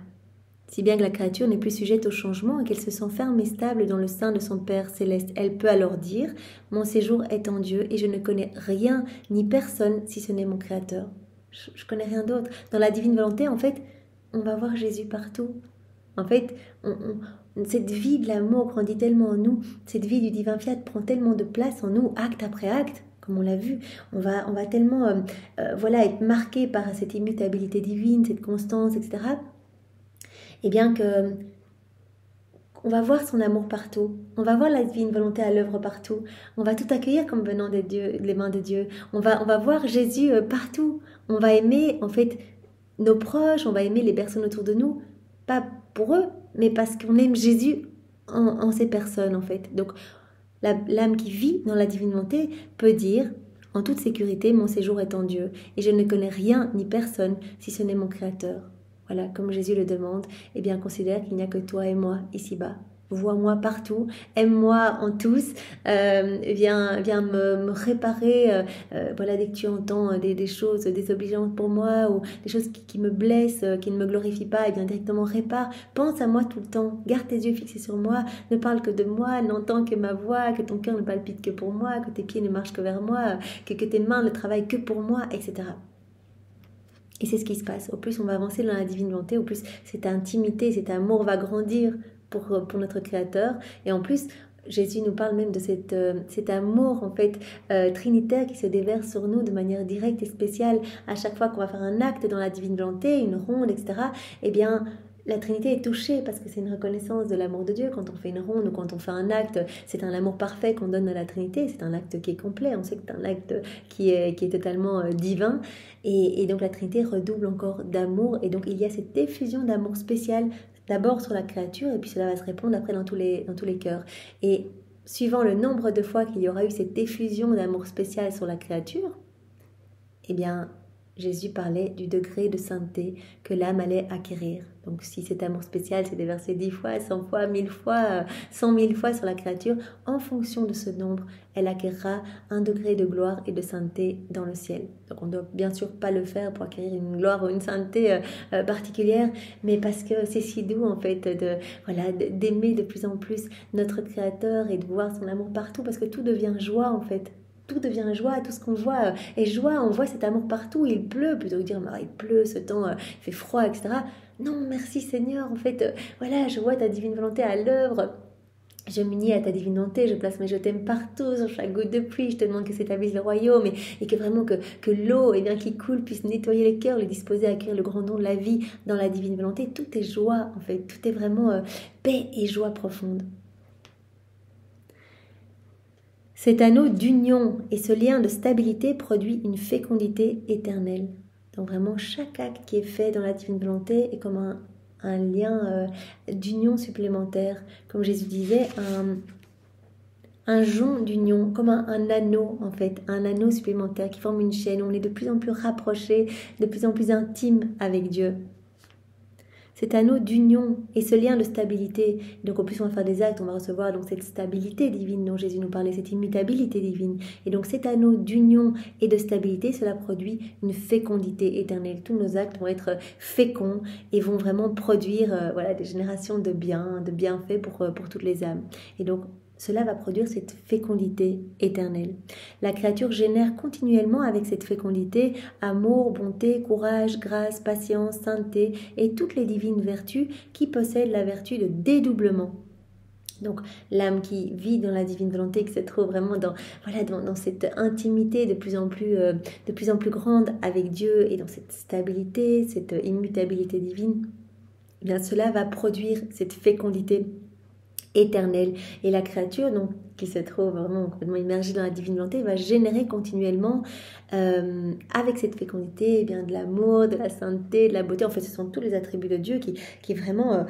Speaker 1: Si bien que la créature n'est plus sujette au changement et qu'elle se sent ferme et stable dans le sein de son Père céleste, elle peut alors dire « Mon séjour est en Dieu et je ne connais rien ni personne si ce n'est mon Créateur. » Je connais rien d'autre. Dans la divine volonté, en fait, on va voir Jésus partout. En fait, cette vie de l'amour grandit tellement en nous, cette vie du divin fiat prend tellement de place en nous, acte après acte, comme on l'a vu. On va tellement être marqué par cette immutabilité divine, cette constance, etc. Et bien que on va voir son amour partout, on va voir la divine volonté à l'œuvre partout, on va tout accueillir comme venant des mains de Dieu, on va voir Jésus partout, on va aimer en fait nos proches, on va aimer les personnes autour de nous, pas pour eux, mais parce qu'on aime Jésus en ces personnes en fait. Donc l'âme qui vit dans la divine volonté peut dire en toute sécurité, mon séjour est en Dieu et je ne connais rien ni personne si ce n'est mon Créateur. Voilà, comme Jésus le demande, eh bien considère qu'il n'y a que toi et moi ici-bas. Vois-moi partout, aime-moi en tous, viens me réparer, dès que tu entends des choses désobligeantes pour moi ou des choses qui me blessent, qui ne me glorifient pas, eh bien directement répare. Pense à moi tout le temps, garde tes yeux fixés sur moi, ne parle que de moi, n'entends que ma voix, que ton cœur ne palpite que pour moi, que tes pieds ne marchent que vers moi, que tes mains ne travaillent que pour moi, etc. Et c'est ce qui se passe. Au plus on va avancer dans la divine volonté, au plus cette intimité, cet amour va grandir pour notre Créateur. Et en plus, Jésus nous parle même de cet amour en fait trinitaire qui se déverse sur nous de manière directe et spéciale à chaque fois qu'on va faire un acte dans la divine volonté, une ronde, etc. Eh bien, la Trinité est touchée parce que c'est une reconnaissance de l'amour de Dieu. Quand on fait une ronde ou quand on fait un acte, c'est un amour parfait qu'on donne à la Trinité. C'est un acte qui est complet. On sait que c'est un acte qui est totalement divin. Et donc la Trinité redouble encore d'amour. Et donc il y a cette effusion d'amour spécial d'abord sur la créature et puis cela va se répandre après dans tous les cœurs. Et suivant le nombre de fois qu'il y aura eu cette effusion d'amour spécial sur la créature, eh bien Jésus parlait du degré de sainteté que l'âme allait acquérir. Donc si cet amour spécial s'est déversé 10 fois, 100 fois, 1000 fois, 100 000 fois sur la créature, en fonction de ce nombre, elle acquérera un degré de gloire et de sainteté dans le ciel. Donc on ne doit bien sûr pas le faire pour acquérir une gloire ou une sainteté particulière, mais parce que c'est si doux en fait d'aimer de plus en plus notre Créateur et de voir son amour partout, parce que tout devient joie en fait. Tout devient joie, tout ce qu'on voit est joie, on voit cet amour partout, il pleut, plutôt que de dire il pleut, ce temps, il fait froid, etc. Non, merci Seigneur, en fait, je vois ta divine volonté à l'œuvre, je m'unis à ta divine volonté, je place mes je t'aime partout, sur chaque goutte de pluie, je te demande que s'établisse le royaume et que vraiment que l'eau qui coule puisse nettoyer les cœurs, les disposer à accueillir le grand don de la vie dans la divine volonté. Tout est joie, en fait, tout est vraiment paix et joie profonde. Cet anneau d'union et ce lien de stabilité produit une fécondité éternelle. Donc vraiment, chaque acte qui est fait dans la divine volonté est comme un lien d'union supplémentaire. Comme Jésus disait, un jonc d'union, comme un anneau en fait, un anneau supplémentaire qui forme une chaîne où on est de plus en plus rapproché, de plus en plus intime avec Dieu. Cet anneau d'union et ce lien de stabilité. Donc, au plus on va faire des actes, on va recevoir donc cette stabilité divine dont Jésus nous parlait, cette immutabilité divine. Et donc, cet anneau d'union et de stabilité, cela produit une fécondité éternelle. Tous nos actes vont être féconds et vont vraiment produire des générations de bienfaits pour toutes les âmes. Et donc, cela va produire cette fécondité éternelle. La créature génère continuellement avec cette fécondité amour, bonté, courage, grâce, patience, sainteté et toutes les divines vertus qui possèdent la vertu de dédoublement. Donc l'âme qui vit dans la divine volonté, qui se trouve vraiment dans cette intimité de plus en plus grande avec Dieu et dans cette stabilité, cette immutabilité divine, eh bien cela va produire cette fécondité éternelle. Et la créature, donc, qui se trouve vraiment complètement immergée dans la divine volonté, va générer continuellement, avec cette fécondité, eh bien, de l'amour, de la sainteté, de la beauté. En fait, ce sont tous les attributs de Dieu qui vraiment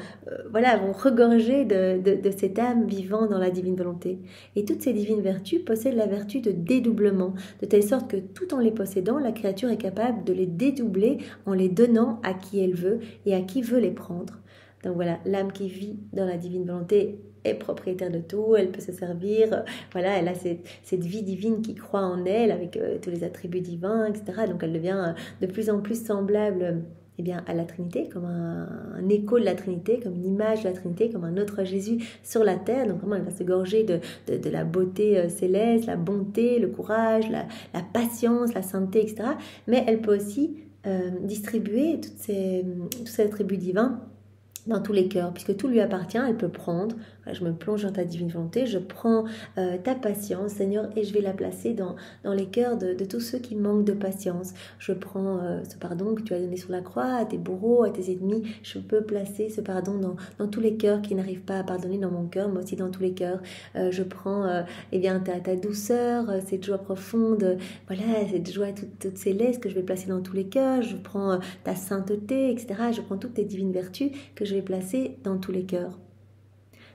Speaker 1: voilà, vont regorger de cette âme vivant dans la divine volonté. Et toutes ces divines vertus possèdent la vertu de dédoublement, de telle sorte que tout en les possédant, la créature est capable de les dédoubler en les donnant à qui elle veut et à qui veut les prendre. Donc voilà, l'âme qui vit dans la divine volonté est propriétaire de tout, elle peut se servir, voilà, elle a cette vie divine qui croît en elle avec tous les attributs divins, etc. Donc elle devient de plus en plus semblable eh bien, à la Trinité, comme un écho de la Trinité, comme une image de la Trinité, comme un autre Jésus sur la terre. Donc vraiment, elle va se gorger de la beauté céleste, la bonté, le courage, la patience, la sainteté, etc. Mais elle peut aussi distribuer tous ces attributs divins dans tous les cœurs, puisque tout lui appartient. Elle peut prendre, je me plonge dans ta divine volonté, je prends ta patience, Seigneur, et je vais la placer dans les cœurs de tous ceux qui manquent de patience. Je prends ce pardon que tu as donné sur la croix à tes bourreaux, à tes ennemis. Je peux placer ce pardon dans tous les cœurs qui n'arrivent pas à pardonner dans mon cœur, mais aussi dans tous les cœurs. Je prends eh bien, ta douceur, cette joie profonde, voilà, cette joie toute céleste que je vais placer dans tous les cœurs. Je prends ta sainteté, etc. Je prends toutes tes divines vertus que je vais placer dans tous les cœurs.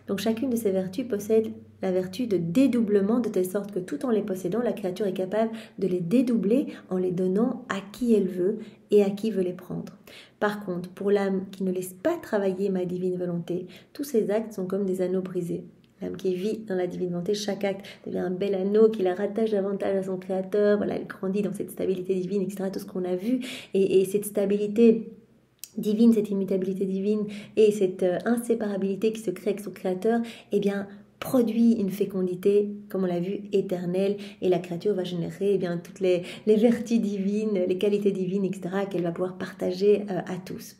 Speaker 1: Donc chacune de ces vertus possède la vertu de dédoublement, de telle sorte que tout en les possédant, la créature est capable de les dédoubler en les donnant à qui elle veut et à qui veut les prendre. Par contre, pour l'âme qui ne laisse pas travailler ma divine volonté, tous ces actes sont comme des anneaux brisés. L'âme qui vit dans la divine volonté, chaque acte devient un bel anneau qui la rattache davantage à son Créateur. Voilà, elle grandit dans cette stabilité divine, etc. Tout ce qu'on a vu. Et cette stabilité divine, cette immutabilité divine et cette inséparabilité qui se crée avec son Créateur, eh bien, produit une fécondité, comme on l'a vu, éternelle, et la créature va générer eh bien, toutes les vertus divines, les qualités divines, etc., qu'elle va pouvoir partager à tous,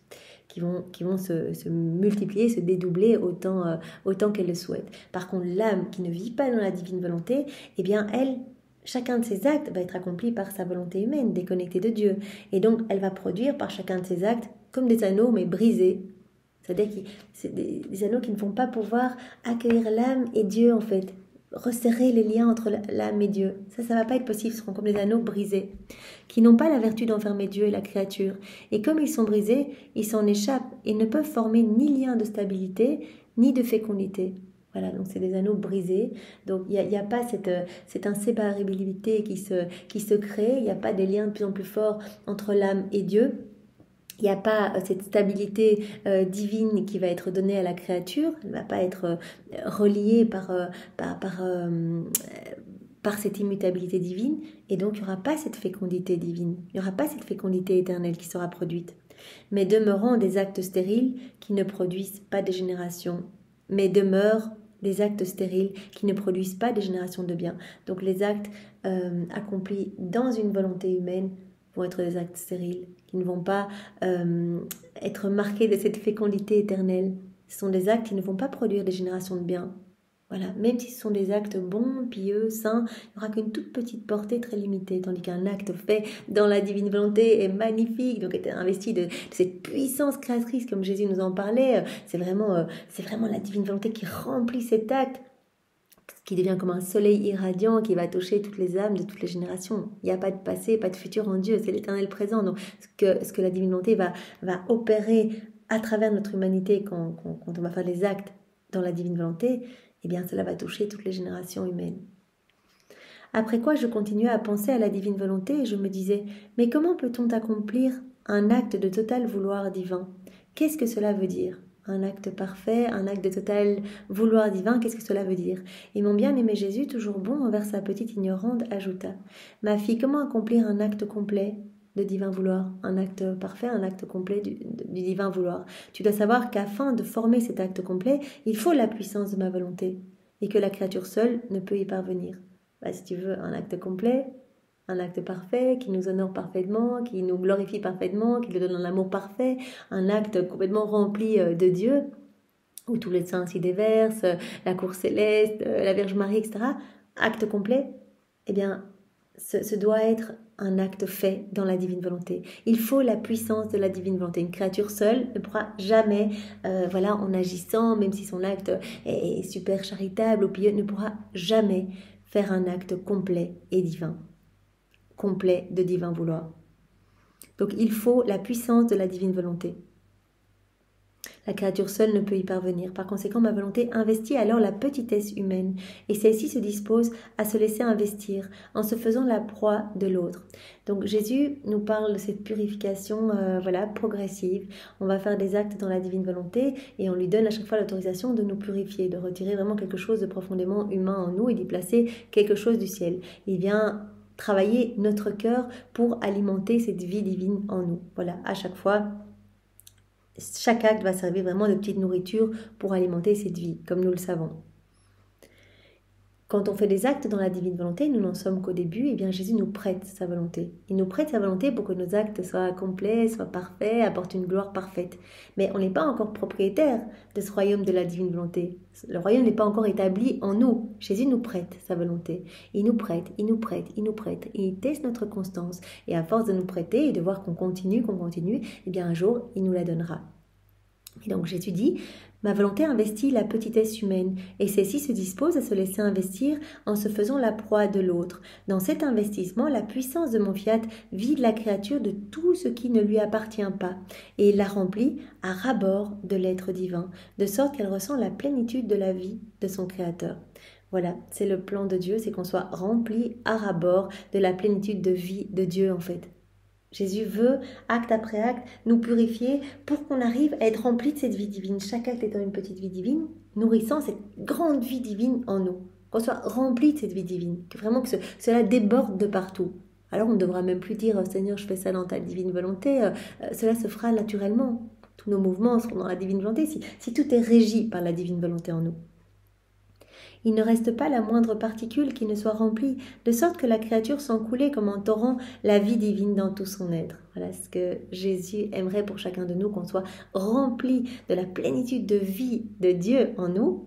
Speaker 1: qui vont se multiplier, se dédoubler autant qu'elle le souhaite. Par contre, l'âme qui ne vit pas dans la divine volonté, eh bien, chacun de ses actes va être accompli par sa volonté humaine, déconnectée de Dieu. Et donc, elle va produire par chacun de ses actes comme des anneaux, mais brisés. C'est-à-dire que c'est des anneaux qui ne vont pas pouvoir accueillir l'âme et Dieu, en fait. Resserrer les liens entre l'âme et Dieu. Ça ne va pas être possible. Ce seront comme des anneaux brisés, qui n'ont pas la vertu d'enfermer Dieu et la créature. Et comme ils sont brisés, ils s'en échappent et ne peuvent former ni lien de stabilité, ni de fécondité. Voilà, donc c'est des anneaux brisés. Donc il n'y a pas cette inséparabilité qui se crée. Il n'y a pas des liens de plus en plus forts entre l'âme et Dieu. Il n'y a pas cette stabilité divine qui va être donnée à la créature. Elle ne va pas être reliée par cette immutabilité divine. Et donc il n'y aura pas cette fécondité divine. Il n'y aura pas cette fécondité éternelle qui sera produite. Mais demeurant des actes stériles qui ne produisent pas de génération, mais demeurent des actes stériles qui ne produisent pas des générations de bien. Donc les actes accomplis dans une volonté humaine vont être des actes stériles, qui ne vont pas être marqués de cette fécondité éternelle. Ce sont des actes qui ne vont pas produire des générations de bien. Voilà, même si ce sont des actes bons, pieux, saints, il n'y aura qu'une toute petite portée très limitée, tandis qu'un acte fait dans la divine volonté est magnifique, donc est investi de cette puissance créatrice, comme Jésus nous en parlait. C'est vraiment la divine volonté qui remplit cet acte, qui devient comme un soleil irradiant qui va toucher toutes les âmes de toutes les générations. Il n'y a pas de passé, pas de futur en Dieu, c'est l'éternel présent. Donc ce que la divine volonté va opérer à travers notre humanité quand on va faire les actes dans la divine volonté, eh bien cela va toucher toutes les générations humaines. Après quoi, je continuais à penser à la divine volonté et je me disais, mais comment peut-on accomplir un acte de total vouloir divin? Qu'est-ce que cela veut dire? Un acte parfait, un acte de total vouloir divin, qu'est-ce que cela veut dire? Et mon bien-aimé Jésus, toujours bon envers sa petite ignorante, ajouta, ma fille, comment accomplir un acte complet de divin vouloir, un acte parfait, un acte complet du divin vouloir? Tu dois savoir qu'afin de former cet acte complet, il faut la puissance de ma volonté, et que la créature seule ne peut y parvenir. Si tu veux un acte complet, un acte parfait qui nous honore parfaitement, qui nous glorifie parfaitement, qui nous donne un amour parfait, un acte complètement rempli de Dieu, où tous les saints s'y déversent, la cour céleste, la Vierge Marie, etc. Acte complet, eh bien, ce doit être un acte fait dans la divine volonté. Il faut la puissance de la divine volonté. Une créature seule ne pourra jamais, en agissant, même si son acte est super charitable ou pieux, ne pourra jamais faire un acte complet et divin, complet de divin vouloir. Donc il faut la puissance de la divine volonté. La créature seule ne peut y parvenir. Par conséquent, ma volonté investit alors la petitesse humaine, et celle-ci se dispose à se laisser investir en se faisant la proie de l'autre. Donc Jésus nous parle de cette purification progressive. On va faire des actes dans la divine volonté et on lui donne à chaque fois l'autorisation de nous purifier, de retirer vraiment quelque chose de profondément humain en nous et d'y placer quelque chose du ciel. Il vient travailler notre cœur pour alimenter cette vie divine en nous. Voilà, à chaque fois, chaque acte va servir vraiment de petite nourriture pour alimenter cette vie, comme nous le savons. Quand on fait des actes dans la divine volonté, nous n'en sommes qu'au début, et bien Jésus nous prête sa volonté. Il nous prête sa volonté pour que nos actes soient complets, soient parfaits, apportent une gloire parfaite. Mais on n'est pas encore propriétaire de ce royaume de la divine volonté. Le royaume n'est pas encore établi en nous. Jésus nous prête sa volonté. Il nous prête, il nous prête, il nous prête. Il teste notre constance. Et à force de nous prêter et de voir qu'on continue, eh bien un jour, il nous la donnera. Et donc Jésus dit, ma volonté investit la petitesse humaine, et celle-ci se dispose à se laisser investir en se faisant la proie de l'autre. Dans cet investissement, la puissance de mon fiat vide la créature de tout ce qui ne lui appartient pas, et il la remplit à ras-bord de l'être divin, de sorte qu'elle ressent la plénitude de la vie de son Créateur. Voilà, c'est le plan de Dieu, c'est qu'on soit rempli à ras-bord de la plénitude de vie de Dieu en fait. Jésus veut, acte après acte, nous purifier pour qu'on arrive à être rempli de cette vie divine. Chaque acte étant une petite vie divine, nourrissant cette grande vie divine en nous. Qu'on soit rempli de cette vie divine, que vraiment que cela déborde de partout. Alors on ne devra même plus dire « Seigneur, je fais ça dans ta divine volonté ». Cela se fera naturellement. Tous nos mouvements seront dans la divine volonté si tout est régi par la divine volonté en nous. Il ne reste pas la moindre particule qui ne soit remplie, de sorte que la créature sent couler comme un torrent la vie divine dans tout son être. Voilà ce que Jésus aimerait pour chacun de nous, qu'on soit rempli de la plénitude de vie de Dieu en nous,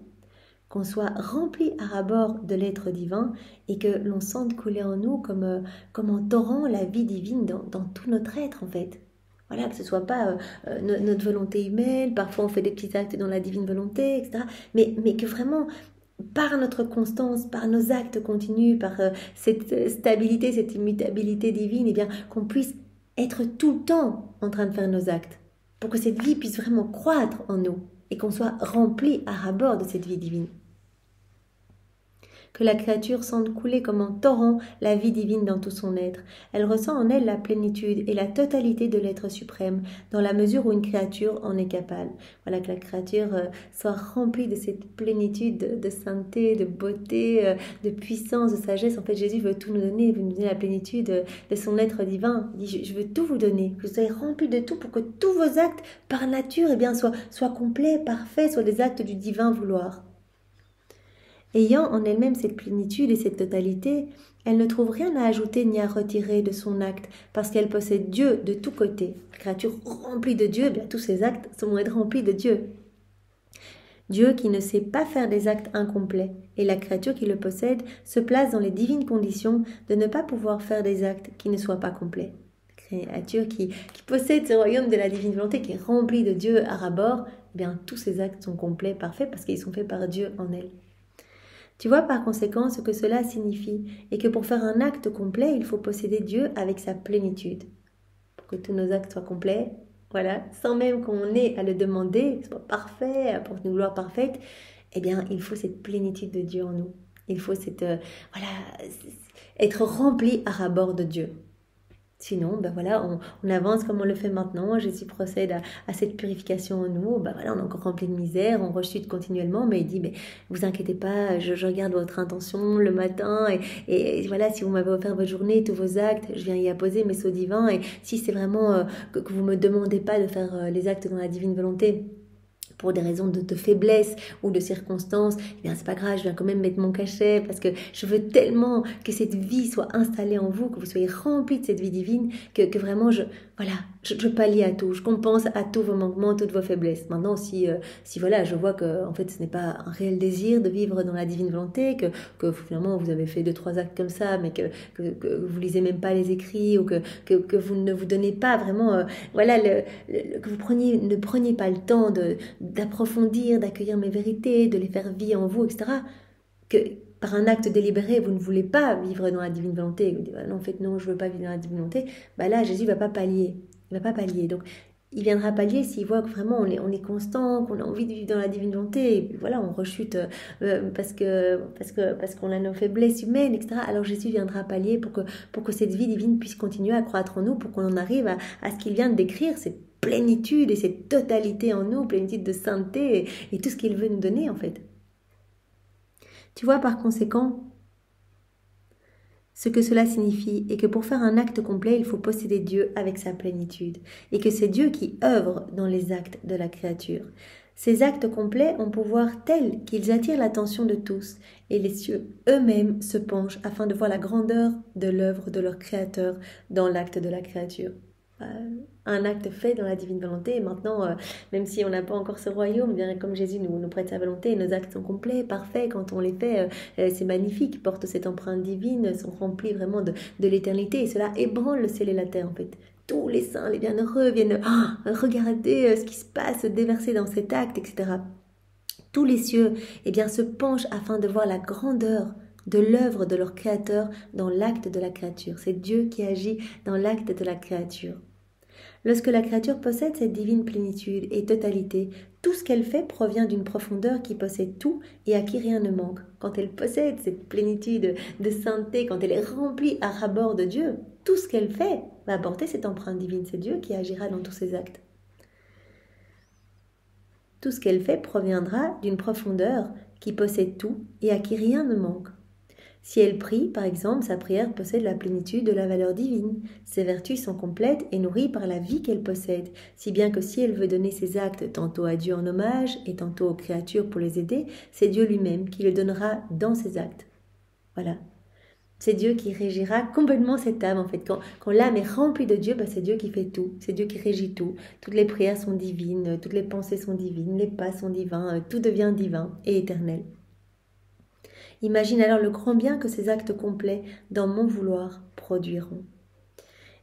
Speaker 1: qu'on soit rempli à ras-bord de l'être divin et que l'on sente couler en nous comme un torrent la vie divine dans tout notre être en fait. Voilà, que ce ne soit pas notre volonté humaine, parfois on fait des petits actes dans la divine volonté, etc. Mais que vraiment, par notre constance, par nos actes continus, par cette stabilité, cette immutabilité divine, eh bien, qu'on puisse être tout le temps en train de faire nos actes, pour que cette vie puisse vraiment croître en nous et qu'on soit rempli à ras-bord de cette vie divine. Que la créature sente couler comme un torrent la vie divine dans tout son être. Elle ressent en elle la plénitude et la totalité de l'être suprême, dans la mesure où une créature en est capable. Voilà, que la créature soit remplie de cette plénitude de sainteté, de beauté, de puissance, de sagesse. En fait, Jésus veut tout nous donner, il veut nous donner la plénitude de son être divin. Il dit, je veux tout vous donner, que vous soyez remplis de tout pour que tous vos actes, par nature, soient complets, parfaits, soient des actes du divin vouloir. Ayant en elle-même cette plénitude et cette totalité, elle ne trouve rien à ajouter ni à retirer de son acte, parce qu'elle possède Dieu de tous côtés. La créature remplie de Dieu, bien tous ses actes vont être remplis de Dieu. Dieu qui ne sait pas faire des actes incomplets, et la créature qui le possède se place dans les divines conditions de ne pas pouvoir faire des actes qui ne soient pas complets. La créature qui possède ce royaume de la divine volonté, qui est rempli de Dieu à ras-bord, eh bien tous ses actes sont complets, parfaits, parce qu'ils sont faits par Dieu en elle. Tu vois par conséquent ce que cela signifie, et que pour faire un acte complet, il faut posséder Dieu avec sa plénitude. Pour que tous nos actes soient complets, voilà, sans même qu'on ait à le demander, soit parfait, apporte une gloire parfaite, eh bien, il faut cette plénitude de Dieu en nous. Il faut être rempli à ras-bord de Dieu. Sinon, on avance comme on le fait maintenant. Jésus procède à cette purification en nous. On est encore rempli de misère, on rechute continuellement, mais il dit, vous inquiétez pas, je regarde votre intention le matin, et voilà, si vous m'avez offert votre journée, tous vos actes, je viens y apposer mes sceaux divins, et si c'est vraiment que vous me demandez pas de faire les actes dans la divine volonté, pour des raisons de faiblesse ou de circonstances, eh bien c'est pas grave, je viens quand même mettre mon cachet parce que je veux tellement que cette vie soit installée en vous, que vous soyez remplis de cette vie divine, que vraiment voilà, je pallie à tout, je compense à tous vos manquements, toutes vos faiblesses. Maintenant, si voilà, je vois que en fait, ce n'est pas un réel désir de vivre dans la divine volonté, que finalement vous avez fait 2, 3 actes comme ça, mais que vous lisez même pas les écrits, ou que vous ne vous donnez pas vraiment, voilà, que ne preniez pas le temps d'approfondir, d'accueillir mes vérités, de les faire vivre en vous, etc. Que par un acte délibéré, vous ne voulez pas vivre dans la divine volonté, vous dites, non, en fait, non, je ne veux pas vivre dans la divine volonté, bah là, Jésus ne va pas pallier. Il va pas pallier. Donc, il viendra pallier s'il voit que vraiment on est constant, qu'on a envie de vivre dans la divine volonté, et puis voilà, on rechute parce qu'on a nos faiblesses humaines, etc. Alors Jésus viendra pallier pour que cette vie divine puisse continuer à croître en nous, pour qu'on en arrive à ce qu'il vient de décrire, cette plénitude et cette totalité en nous, plénitude de sainteté et tout ce qu'il veut nous donner en fait. Tu vois par conséquent ce que cela signifie est que pour faire un acte complet, il faut posséder Dieu avec sa plénitude et que c'est Dieu qui œuvre dans les actes de la créature. Ces actes complets ont pouvoir tel qu'ils attirent l'attention de tous et les cieux eux-mêmes se penchent afin de voir la grandeur de l'œuvre de leur Créateur dans l'acte de la créature. Un acte fait dans la divine volonté et maintenant même si on n'a pas encore ce royaume, bien comme Jésus nous prête sa volonté, nos actes sont complets, parfaits, quand on les fait c'est magnifique, portent cette empreinte divine, sont remplis vraiment de l'éternité et cela ébranle le ciel et la terre en fait. Tous les saints, les bienheureux viennent regarder ce qui se passe, déverser dans cet acte, etc. Tous les cieux se penchent afin de voir la grandeur de l'œuvre de leur Créateur dans l'acte de la créature. C'est Dieu qui agit dans l'acte de la créature. Lorsque la créature possède cette divine plénitude et totalité, tout ce qu'elle fait provient d'une profondeur qui possède tout et à qui rien ne manque. Quand elle possède cette plénitude de sainteté, quand elle est remplie à ras-bord de Dieu, tout ce qu'elle fait va porter cette empreinte divine. C'est Dieu qui agira dans tous ses actes. Tout ce qu'elle fait proviendra d'une profondeur qui possède tout et à qui rien ne manque. Si elle prie, par exemple, sa prière possède la plénitude de la valeur divine. Ses vertus sont complètes et nourries par la vie qu'elle possède, si bien que si elle veut donner ses actes tantôt à Dieu en hommage et tantôt aux créatures pour les aider, c'est Dieu lui-même qui le donnera dans ses actes. Voilà. C'est Dieu qui régira complètement cette âme, en fait. Quand l'âme est remplie de Dieu, c'est Dieu qui fait tout. C'est Dieu qui régit tout. Toutes les prières sont divines, toutes les pensées sont divines, les pas sont divins, tout devient divin et éternel. Imagine alors le grand bien que ces actes complets dans mon vouloir produiront.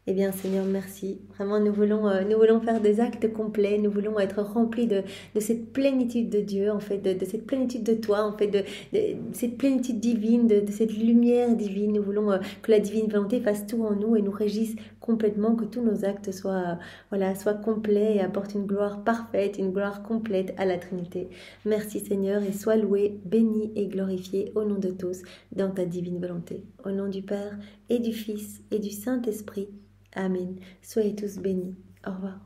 Speaker 1: Eh bien, Seigneur, merci. Vraiment, nous voulons faire des actes complets. Nous voulons être remplis de cette plénitude de Dieu, en fait, de cette plénitude de toi, en fait, de cette plénitude divine, de cette lumière divine. Nous voulons que la divine volonté fasse tout en nous et nous régisse complètement, que tous nos actes soient complets et apportent une gloire parfaite, une gloire complète à la Trinité. Merci, Seigneur, et sois loué, béni et glorifié au nom de tous dans ta divine volonté. Au nom du Père et du Fils et du Saint-Esprit. Amen. Soyez tous bénis. Au revoir.